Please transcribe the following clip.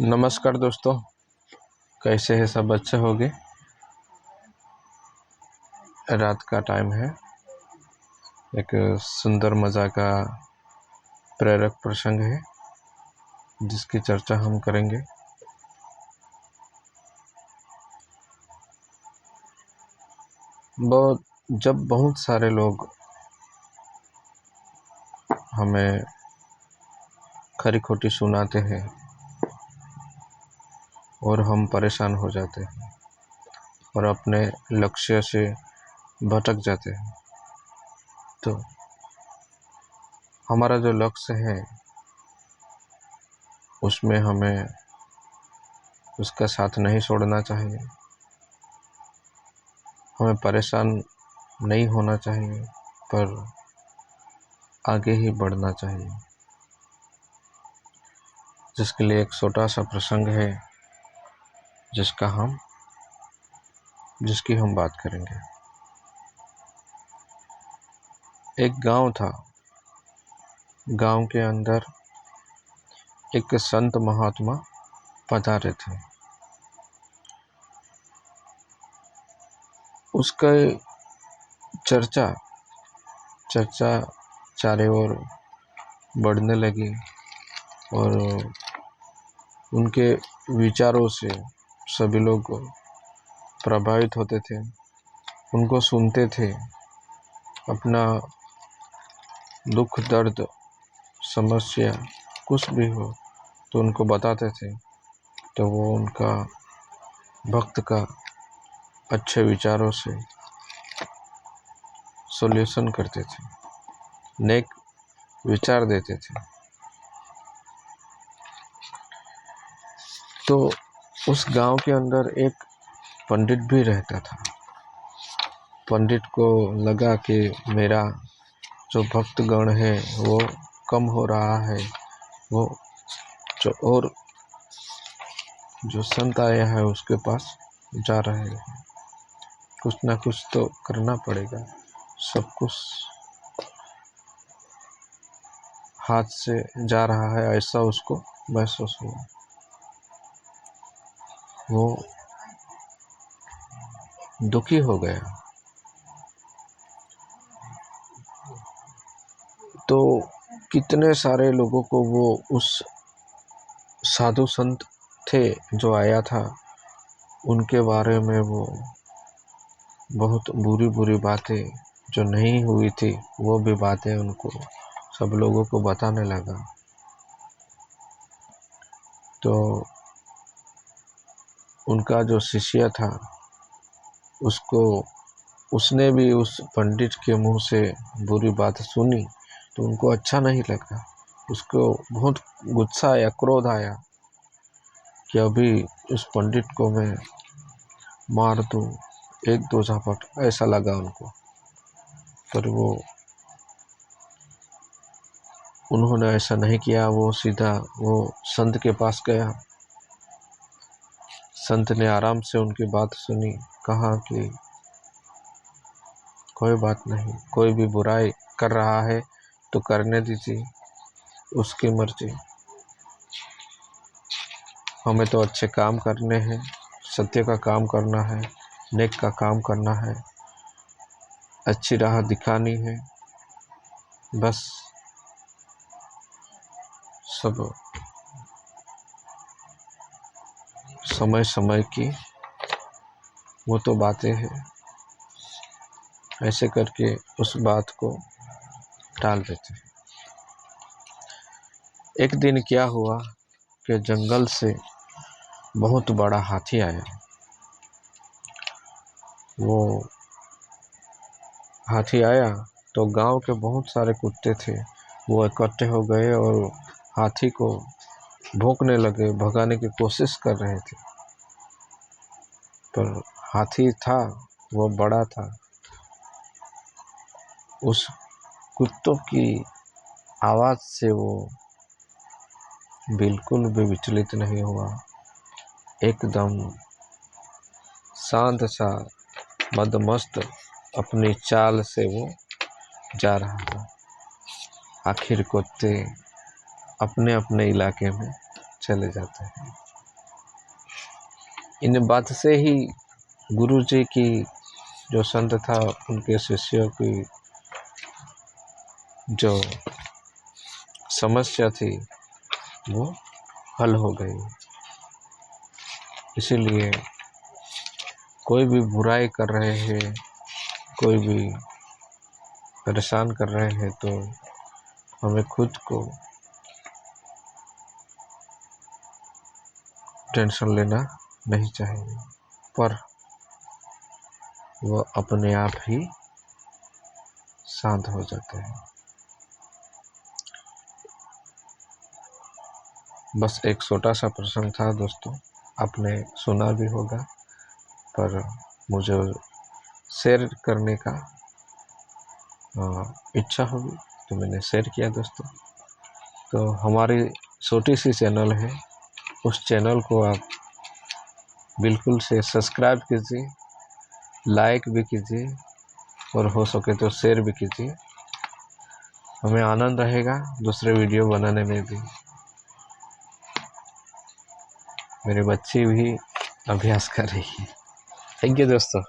नमस्कार दोस्तों, कैसे हैं सब? अच्छे होंगे। रात का टाइम है। एक सुंदर मज़ा का प्रेरक प्रसंग है जिसकी चर्चा हम करेंगे। जब बहुत सारे लोग हमें खरी खोटी सुनाते हैं और हम परेशान हो जाते हैं और अपने लक्ष्य से भटक जाते हैं, तो हमारा जो लक्ष्य है उसमें हमें उसका साथ नहीं छोड़ना चाहिए। हमें परेशान नहीं होना चाहिए, पर आगे ही बढ़ना चाहिए। जिसके लिए एक छोटा सा प्रसंग है जिसकी हम बात करेंगे। एक गांव था। गांव के अंदर एक संत महात्मा पधारे थे। उसका चर्चा चारों ओर बढ़ने लगी और उनके विचारों से सभी लोग प्रभावित होते थे, उनको सुनते थे। अपना दुख दर्द समस्या कुछ भी हो तो उनको बताते थे, तो वो उनका भक्त का अच्छे विचारों से सॉल्यूशन करते थे, नेक विचार देते थे। तो उस गांव के अंदर एक पंडित भी रहता था। पंडित को लगा कि मेरा जो भक्तगण है वो कम हो रहा है, वो और जो संत आया है उसके पास जा रहे हैं, कुछ ना कुछ तो करना पड़ेगा। सब कुछ हाथ से जा रहा है, ऐसा उसको महसूस हुआ। वो दुखी हो गया। तो कितने सारे लोगों को वो उस साधु संत थे जो आया था, उनके बारे में वो बहुत बुरी बुरी बातें जो नहीं हुई थी वो भी बातें उनको सब लोगों को बताने लगा। तो उनका जो शिष्य था उसने भी उस पंडित के मुंह से बुरी बात सुनी, तो उनको अच्छा नहीं लगा। उसको बहुत गुस्सा आया, क्रोध आया कि अभी उस पंडित को मैं मार दूं, एक दो झापट, ऐसा लगा उनको। पर उन्होंने ऐसा नहीं किया। वो सीधा वो संत के पास गया। संत ने आराम से उनकी बात सुनी, कहा कि कोई बात नहीं, कोई भी बुराई कर रहा है तो करने दीजिए, उसकी मर्जी। हमें तो अच्छे काम करने हैं, सत्य का काम करना है, नेक का काम करना है, अच्छी राह दिखानी है। बस सब समय समय की वो तो बातें हैं, ऐसे करके उस बात को टाल देते हैं। एक दिन क्या हुआ कि जंगल से बहुत बड़ा हाथी आया। वो हाथी आया तो गांव के बहुत सारे कुत्ते थे, वो इकट्ठे हो गए और हाथी को भौंकने लगे, भगाने की कोशिश कर रहे थे। पर हाथी था वो बड़ा था, उस कुत्तों की आवाज़ से वो बिल्कुल भी विचलित नहीं हुआ। एकदम शांत सा मदमस्त अपनी चाल से वो जा रहा था। आखिर कुत्ते अपने अपने इलाके में चले जाते हैं। इन बात से ही गुरु जी की जो संत था उनके शिष्यों की जो समस्या थी वो हल हो गई। इसीलिए कोई भी बुराई कर रहे हैं, कोई भी परेशान कर रहे हैं तो हमें खुद को टेंशन लेना नहीं चाहिए, पर वह अपने आप ही शांत हो जाते हैं। बस एक छोटा सा प्रसंग था दोस्तों, आपने सुना भी होगा, पर मुझे शेयर करने का इच्छा होगी तो मैंने शेयर किया दोस्तों। तो हमारी छोटी सी चैनल है, उस चैनल को आप बिल्कुल से सब्सक्राइब कीजिए, लाइक भी कीजिए और हो सके तो शेयर भी कीजिए। हमें आनंद रहेगा दूसरे वीडियो बनाने में भी। मेरे बच्चे भी अभ्यास कर रही है। थैंक यू दोस्तों।